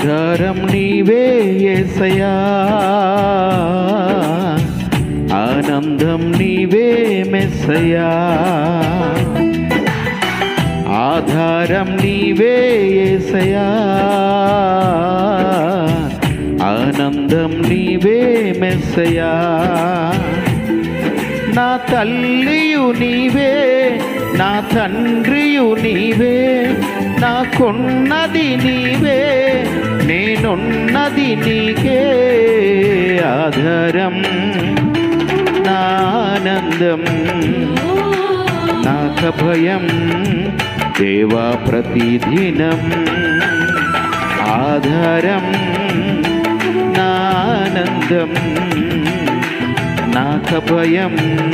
ఆధారం నీవే యేసయ్యా, ఆనందం నీవే మెస్సయ్యా. ఆధారం నీవే యేసయ్యా, ఆనందం నీవే మెస్సయ్యా. నా తల్లియు నీవే, నా తండ్రియు నీవే, నాకున్నది నీవే, నేనున్నది నీకే. ఆధారం నా ఆనందం నాకభయం దేవా ప్రతిదినం. ఆధారం నా ఆనందం నాకభయం